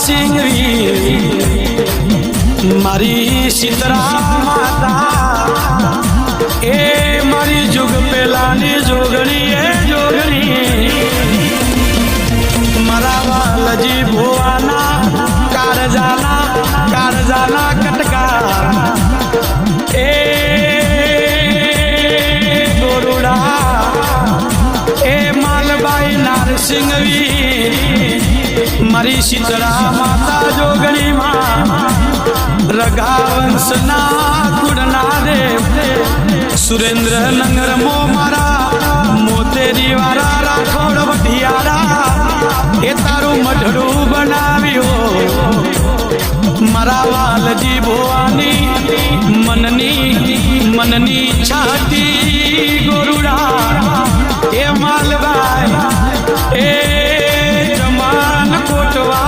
सिंगवी मारी शीतरा माता ए मारी जुग पेलानी जोगणी ए जोगणी मारा वालजी भुवाना कारजाना कटका ए गोरुड़ा ए मालबाई नारसिंगवी मारी शीतला माता जोगणी मां रघावंशना कुड़ना दे सुरेंद्र नगर मो मारा मोतेरी वारा राखोड़ वटियारा ए तारू मढड़ू बनाव्यो मारा वालजी भुवानी मननी छाती गोरुड़ा ए मालबाई ए जमान कोटवा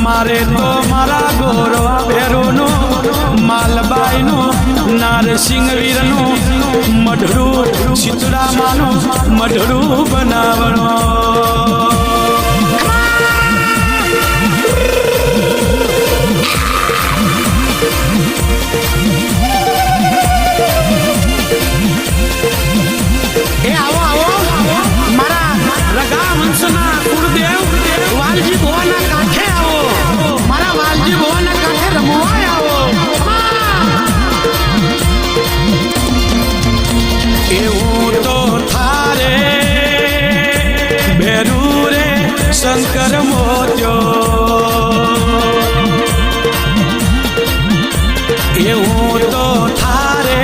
मारे तो मारा गोरवा भेरूनु मालबाईनु नारसिंह वीरनु मढड़ू शीतला मानु मढड़ू बनावणो ए आओ मारा रघावंशना कुलदेव वालजी भुवाना काठे आओ मारा वालजी भुवाना काठे रमवा आओ एवं तो थारे भेरू रे शंकर मोत्यो एवं तो थारे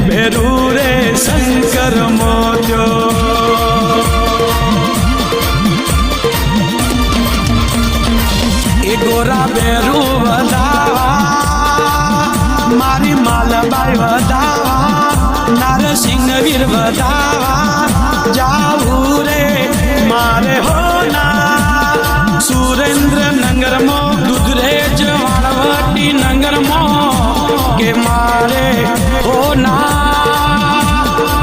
भेरू रे शंकर मोत्यो ए गोरा बेरू वदावा मारी मालबाई वदावा नारसिंह वीर वदावा जाऊ रे मारे होना सुरेंद्र नगर मो दुधरेज वाणवटी नगर मो के मारे होना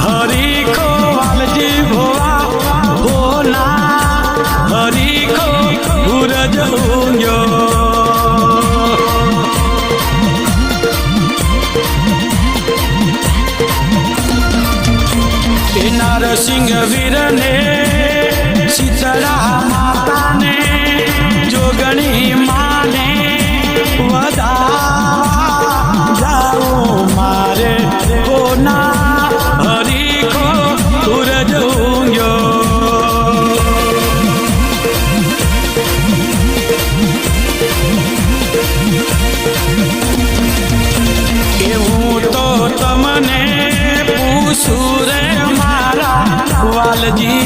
हरी को वालजी भोवा होना हरी को गुरज होंगे नारसिंह वीर ने शीतला माता ने जोगणी माँ ने वदा जाओ मारे होना हरी को सूरज होंगे एवं तो तमने पूछू रे मारा वालजी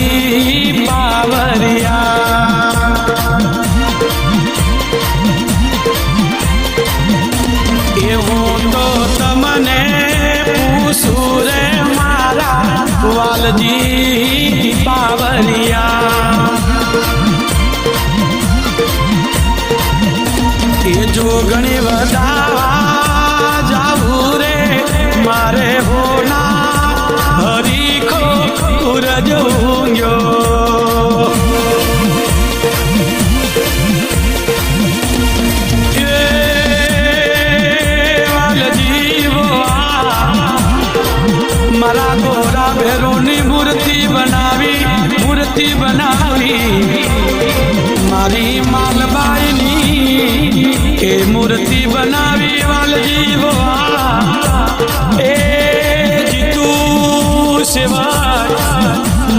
बावरिया एवं तो तमने पूछू रे मारा वालजी बावरिया ये जोगणी वदावा जाऊ रे मारे होना हरी को सूरज होंगे मारा गोरा भेरोनी मूर्ति बनावी मारी मालबाईनी ए मूर्ति बनावी वालजी भुवा ए जीतू सेवा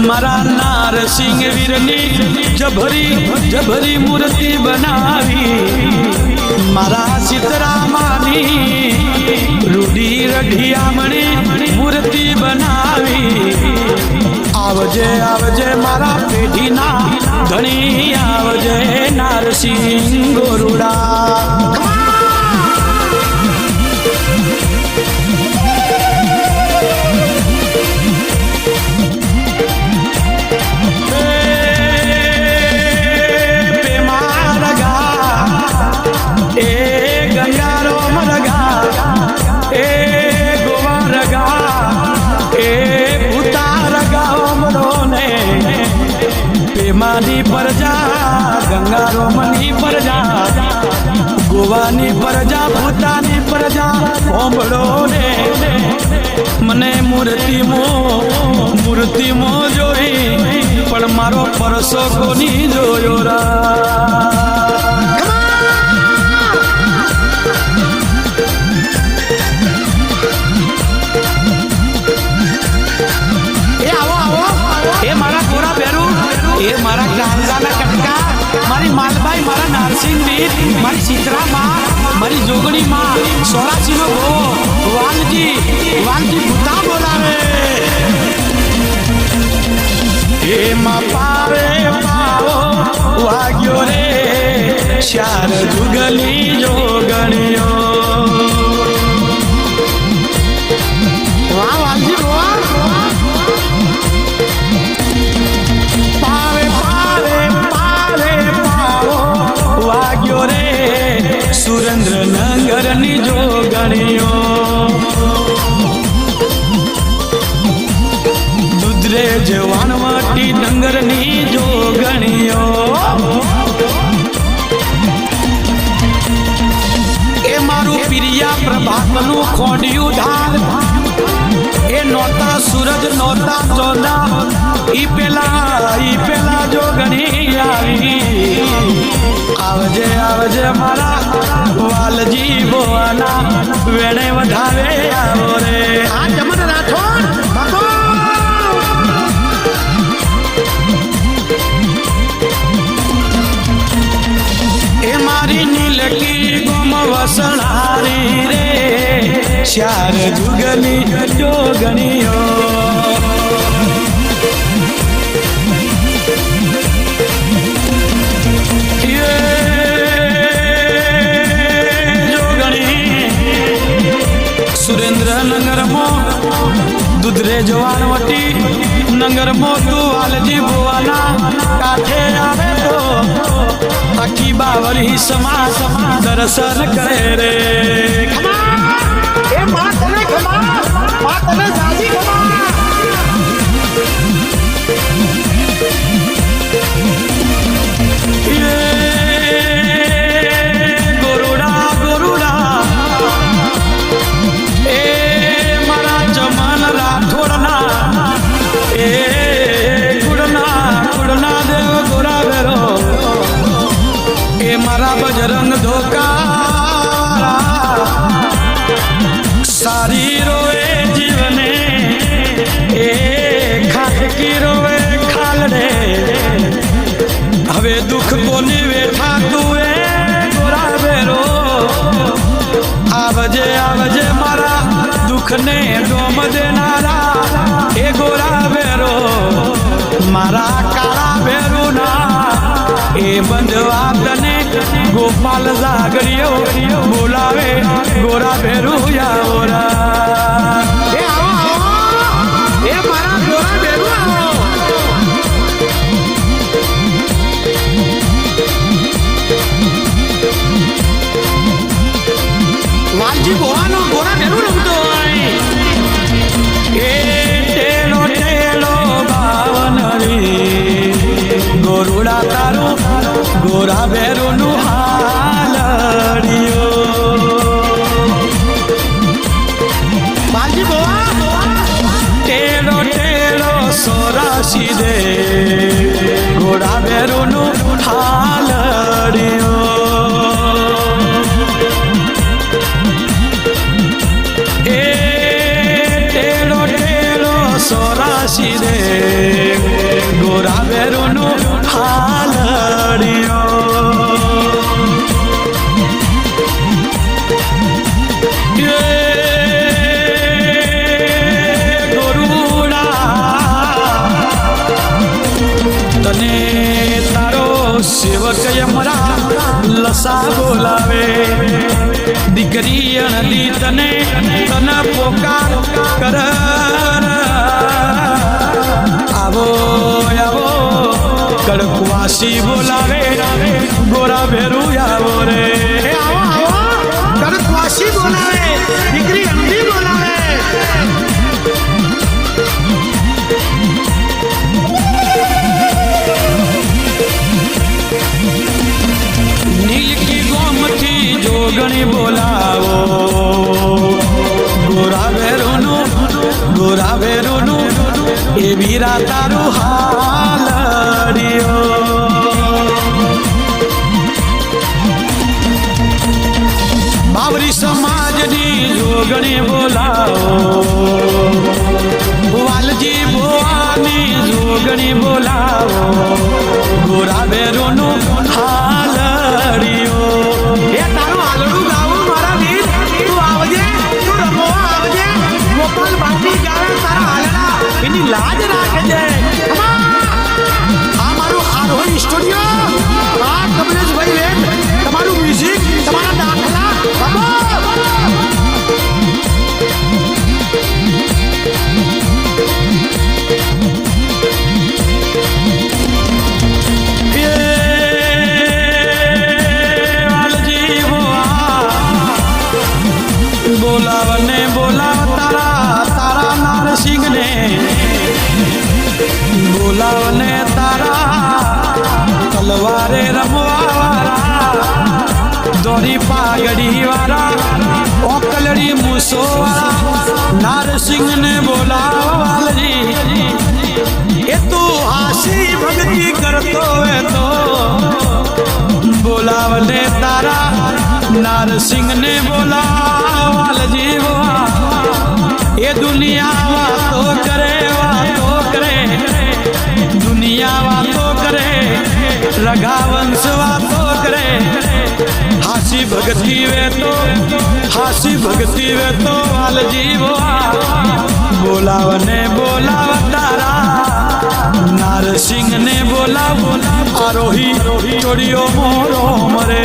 मारा नारसिंह वीरनी जभरी मूर्ति बनावी मारा सीतरा मानी रूडी रढ़िया मणि मूर्ति बनावी आवजे आवजे मारा पेढ़ी ना धनी आवजे नारसिंह गोरुड़ा ભીમાની પ્રજા ગંગારોમની પ્રજા ગોવાની પ્રજા ભૂતાની પ્રજા ઓંબળો રે મને મૂર્તિમાં જોઈ પણ મારો પરસો કોની જોયો રા એ મારા ગાંજાના કટકા મારી માલબાઈ મારા નારસિંહ વીર મારી સીતરામાં મારી જોગણીમાં સોરાસીનો ભો વાલજી ભૂતા બોલાવે એમાં પાવે પાવો વાગ્યો રે શાર જુગલી જોગણીઓ વાહ વાલજી ભોવા સુરેન્દ્રનગરની જોગણીઓ દુધરેજ વાણવટી ડંગરની જોગણીઓ એ મારું પિરિયા પ્રભાતનું ખોડિયું ધાર એ નોતા સૂરજ નોતા ચોદા ઈ પેલા જોગણી આવી આવજે આવજે મારા વાલજી ભોવાના વેણે વધાવે આવો રે આ જમન રાઠોડ બાપો એ મારી નીલકી ગોમ વસણારી રે શાર જુગની જોગણીઓ સુરેન્દ્રનગરમાં દુધરેજ વાણવટી નગરમાં તું વાલજી ભોવાના કાંઠે આવે તો આખી બાવરી સમા દર્શન કરે રે એ માં તને ખમા માં તને જાજી ખમા બજરંગ ધોકા સારી રોવે જીવને એ ખાટકી રોવે ખાલડે હવે દુઃખ કોની વેઠા તું એ ગોરા બેરો આવજે આવજે મારા દુઃખને ડોમ દેનારા એ ગોરા બેરો મારા કાળા બેરુના એ બંધવા તને ગોપાલ જાગરીઓ બોલાવે ગોરા ભેરુયા ઓરા એ આવો એ મારા ગોરા ભેરુ આવો વાલજી ભોવાનો ગોરા ભેરુ રમતો હોય એ ટેલો બાવનરી ગોરુડા તારું ગોરા ભેરુનું હાલડીઓ બાલજી બોવા ટેલો સોરાશી દે ગોરા ભેરુનું હાલડીઓ એ ટેલો સોરાશી દે ગોરા ભેરુનું હાલડીઓ તને તારો સેવક યમરા લસા બોલાવે દીકરી અણલી તને પોકાર કર આવો આવો કડકવાસી બોલાવે ગોરા ભેરુ આવો રે આવો કડકવાસી બોલાવે દીકરી અણલી બોલાવે જોગણી બોલાવો ગોરા વેરુનું એ વીરા તારું હાલડિયો બાવરી સમાજની જોગણી બોલાવો વાલજી ભોવાની જોગણી બોલાવો ગોરા વેરુનું હાલડિયો એ તારું હાલડું ગાવું મારા વીર તું આવજે તું રમવા આવજે ગોપાલ બાપી ગાવે તારા હાલડા એની લાજ રાખજે આ મારું આરોહી સ્ટુડિયો આ કમલેશભાઈ વેદ તમારું મ્યુઝિક તમારા દાખલા બોલાવને બોલાવ તારા નારસિંહને બોલાવને તારા તલવારે રમવા વાળા દોરી પાઘડી વાળા ઓકલડી મૂસો વાળા નારસિંહને બોલાવાલજી એ તો હાસી ભક્તિ કરતો હે તો બોલાવને તારા નારસિંહને બોલાવાલજી એ દુનિયા વાતો કરે દુનિયા વાતો કરે રઘાવંશ વાતો કરે હાસી ભક્તિ વેતો વાલજી બોલાવને બોલાવ તારા નારસિંહને બોલાવો આરોહી ચોડીઓ મોરો મરે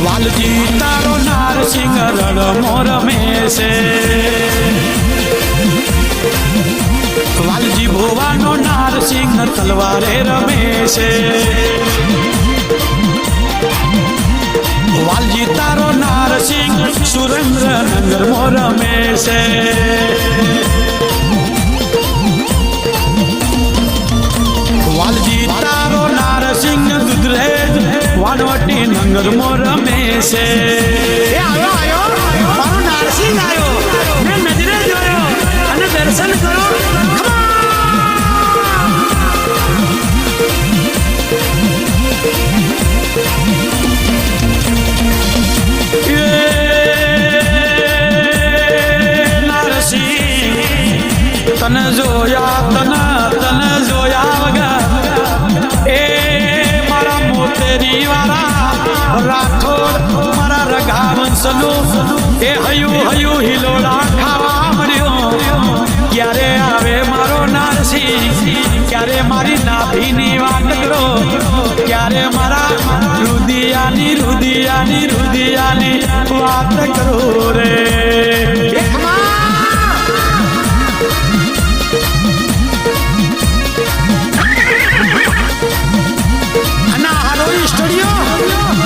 વાલજી તારો નારસિંહ રડમો રમે છે વાલજી ભોવાનો નારસિંહ તલવારે રમે છે વાલજી તારો નારસિંહ સુરેન્દ્રનગર મો રમે છે વાલજી તારો નારસિંહ દુધરેજ વાનવટી નગર મો રમે છે આયો મારો નારસિંહ આયો મેં નજરે જોયો અને દર્શન કરો નારસિંહ તને જોયા વગર એ મારા મોતેરી વાળા રાઠોડ મારા રઘાવંશનું એ હયું હિલોડા ખાવા મળ્યો ક્યારે આવે મારો નારસિંહ ક્યારે મારી નાભીની વાત કરો ક્યારે મારા રુદિયાની વાત કરો રે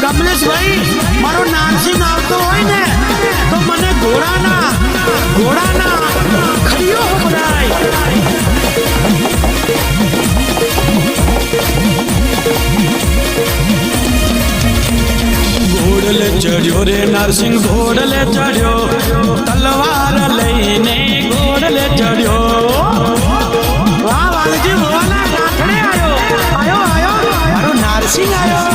કમલેશભાઈ મારો નારસિંહ આવતો હોય ને તો મને ઘોડાના ખડીઓ બોલાય ઘોડલે ચડ્યો રે નારસિંહ ઘોડલે ચડ્યો તલવાર લઈને ઘોડલે ચડ્યો વાહ વાલજી ભોવાના કાંઠડે આયો મારો નારસિંહ આયો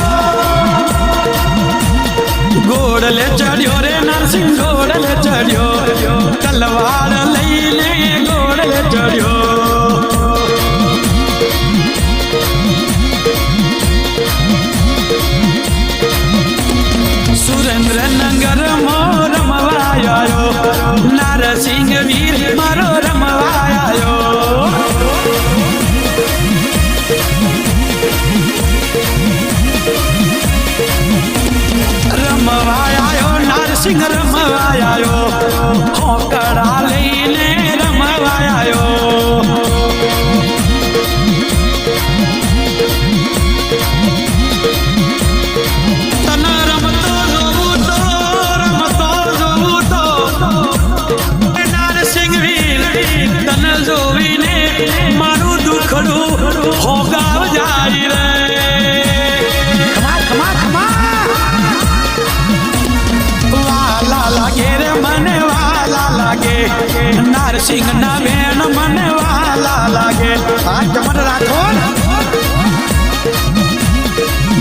ઘોડલે ચડ્યો રે નરસિંહ ઘોડલે ચડ્યો તલવાર લઈને ઘોડલે ચડ્યો સુરેન્દ્રનગર મો રમવાયો નારસિંહ વીર મારો રમવાયો રમવાયો નારસિંહ રમવાયો હોકડા લઈને चमन राठौर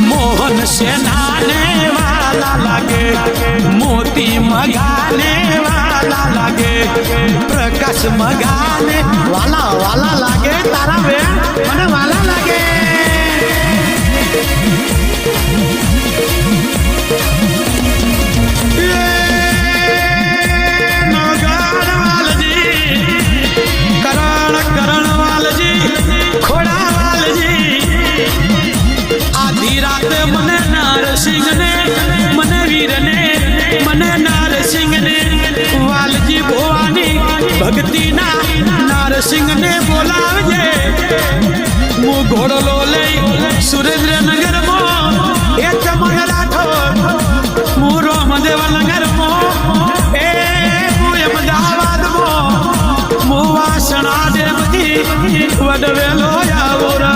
मोहन से नाने वाला लागे मोती मगाने वाला लागे प्रकाश मगाने वाला वाला लागे तारा बेन मने वाला लागे सिंह ने मने वीर ने मने नार सिंह ने वालजी भवानी भक्ति ना नार सिंह ने बोलावजे मु घोड़लो ले सुरेंद्र नगर मो ए चमन राठौर मु रामदेव नगर मो ए मु अहमदाबाद मो मु वासना देवती वडवेलो यावरा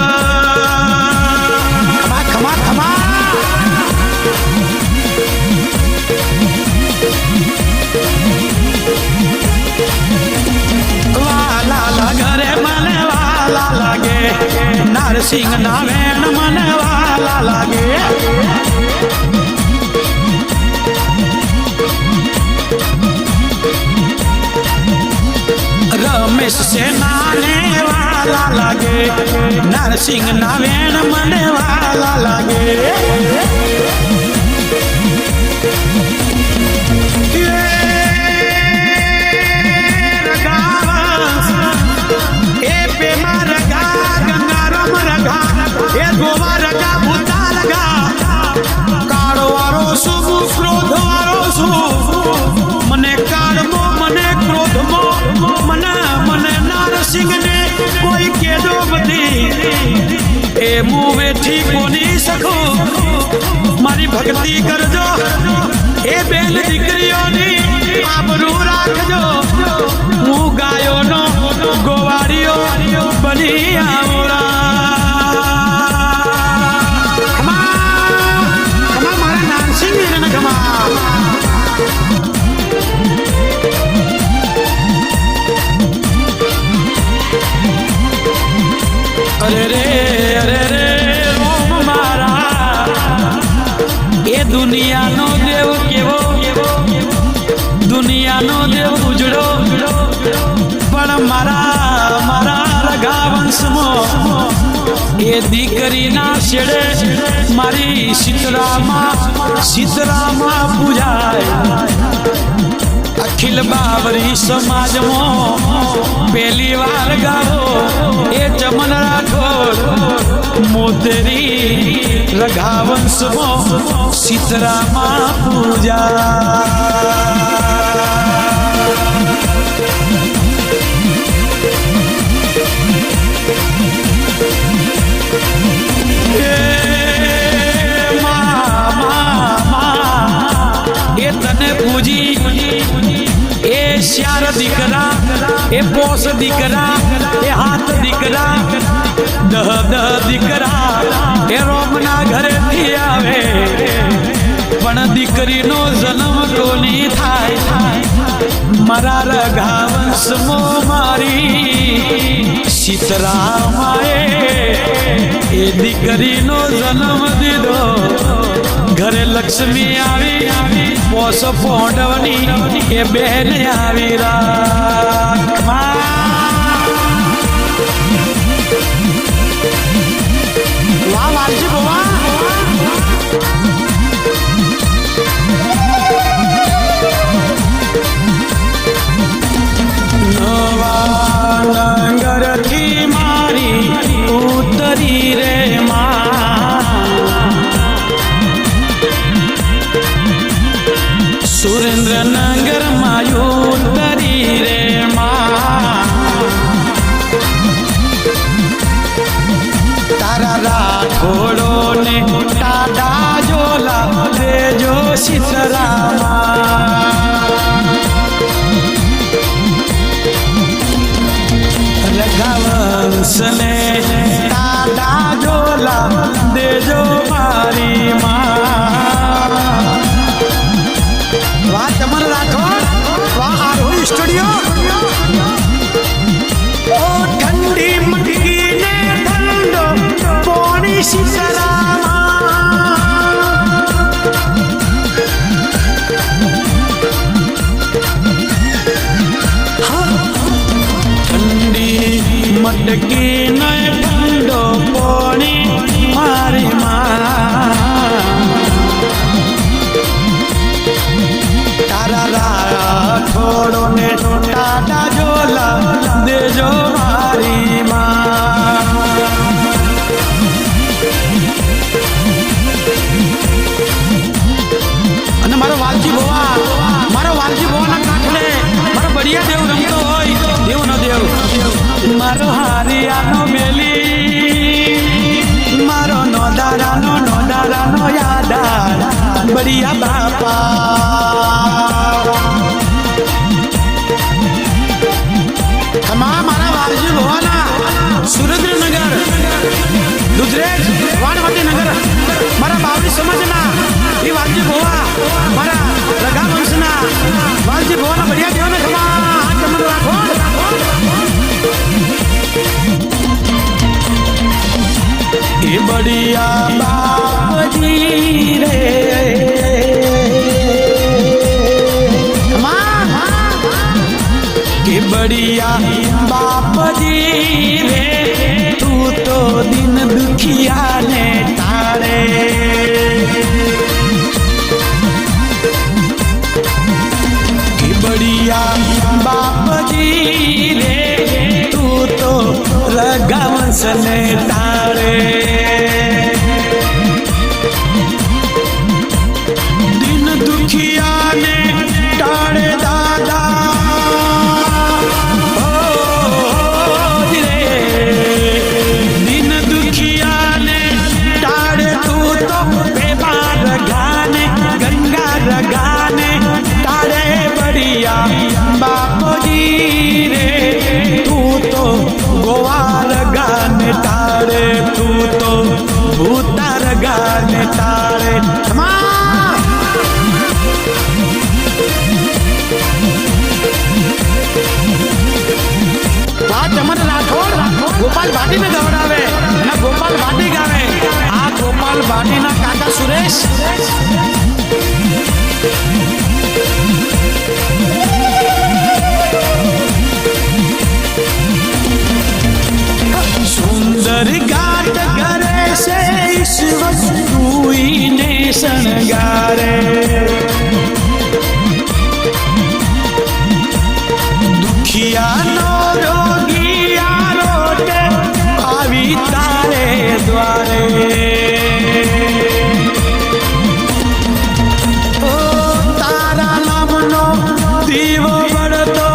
खमा खमा सिंह नावेन मन वाला लागे रमेश से नाने वाला लागे नरसिंह नावेन मन वाला लागे गोवा रगा भूता लगा काड़ो वारो शुभ क्रोध वारो शुभ मने काड़मो मने क्रोध मो मने मने नार सिंह ने कोई के दो बदी ए मुँह बैठी कोनी सको मारी भक्ति कर जो ए बेन दिकरियों नी आबरू राख जो मुँह गायो नो गोवारियो बनी आवरा अरे रे रोम मारा ये दुनिया नो देव केवो दुनिया नो देव उजड़ो पण मारा मारा रघावंश मो ये दीकरी ना छेड़े मारी सीतरामा पूजाए अखिल बाबरी समाज मो पहली बार गाओ ये चमन राठौर मोतेरी रघावंश मो सीतरामा पूजा ये तने पूजी ए श्यार दिकरा ए पोस दिकरा ए हाथ दिकरा दह दिकरा ए रोमना घरे थी आवे पण दीकरी नो जन्म कोनी थाय मारा रघावंश मो मारी सीतरामाए ए दीकरी नो जन्म दीधो घरे लक्ष्मी आवी पोस पोंडवनी ए बहन आवी राखमा वाह वालजी बाबा नवा नंगर की मारी उतरी रे माँ सुरेंद्र नगर मायूतरी रे माँ तारा राठौड़ो ने टाडा जोला दे जो सीतरामा रघावंश ने टाडा जोला दे जो मारी माँ वाह चमन राठौर वाह आरोही स्टूडियो ओ ठंडी मटकी ने મટકી ને ઠંડો પાણી મારી માં તારા રાઠોડો ને ટાટા જોલા દેજો મારી માં અને મારો વાલજી ભોવાના કાંઠે મારો બળિયા દેવ રમતો હોય દેવ નો દેવ મારો હારિયાનો મેલી મારો નોદારાનો યાદાર બળિયા બાપા તમામ મારા વાલજી ભોવાના સુરેન્દ્રનગર દુધરેજ વાણવટી નગર મારા બાવરી સમાજના એ વાલજી ભોવા મારા રગા વંશના વાલજી ભોવાના બઢિયા દેવને ખમા હાથ જમણ રાખો એ બઢિયા બાપજી રે કે બઢિયા બાપજી રે તું તો દિન દુખિયા ને તારે કે બઢિયા બાપજી રે તું તો રઘુવંશ ને તારે દિન દુખિયા ને તારે દાદા बापजी रे तू तो गोवार गाने तारे तू तो भूतार गाने तारे चमन राठौड़ गोपाल भाटी ने गवड़ावे ना गोपाल भाटी गावे आ गोपाल भाटी ना काका सुरेश सुंदर गाट करे से ईश्वर रूई ने शणगारे दुखिया नो रोगिया रोटे आवी तारे द्वारे ओ तारा नाम नो दीवो बड़तो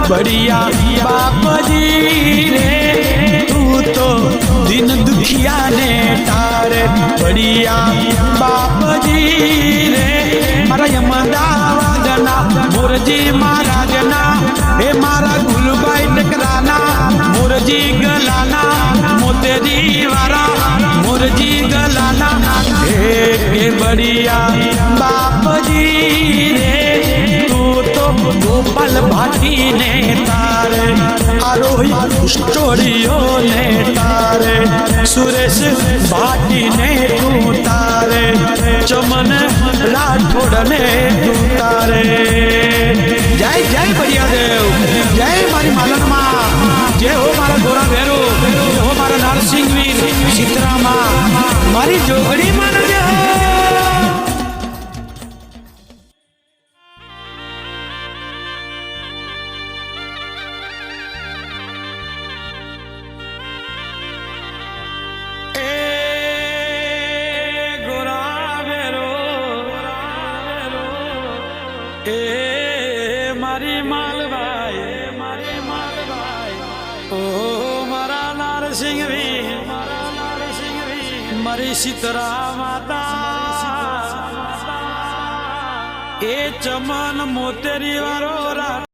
बढिया बापजी रे तू तो दिन दुखिया ने तारे बढिया बापजी रे मारा यमदावादना मोरजी महाराजना हे मारा गुलबाई टकराना मोरजी गलाना मोतेरी वारा मोरजी गलाना हे बढिया बापजी रे गोपाल भाटी ने तारे आरोही स्टोरियो ने तारे सुरेश भाटी ने तू तारे चमन राठौड़ ने तू तारे जय जय बढिया देव जय मारी मालन माँ जय हो मारा गोरा भैरो जय हो मारा नारसिंह वीर शीतला माँ मारी जोगड़ी मान जय मारी मालबाई ओ मारा नारसिंह मारी शीतला माता ए चमन मोतेरी वारो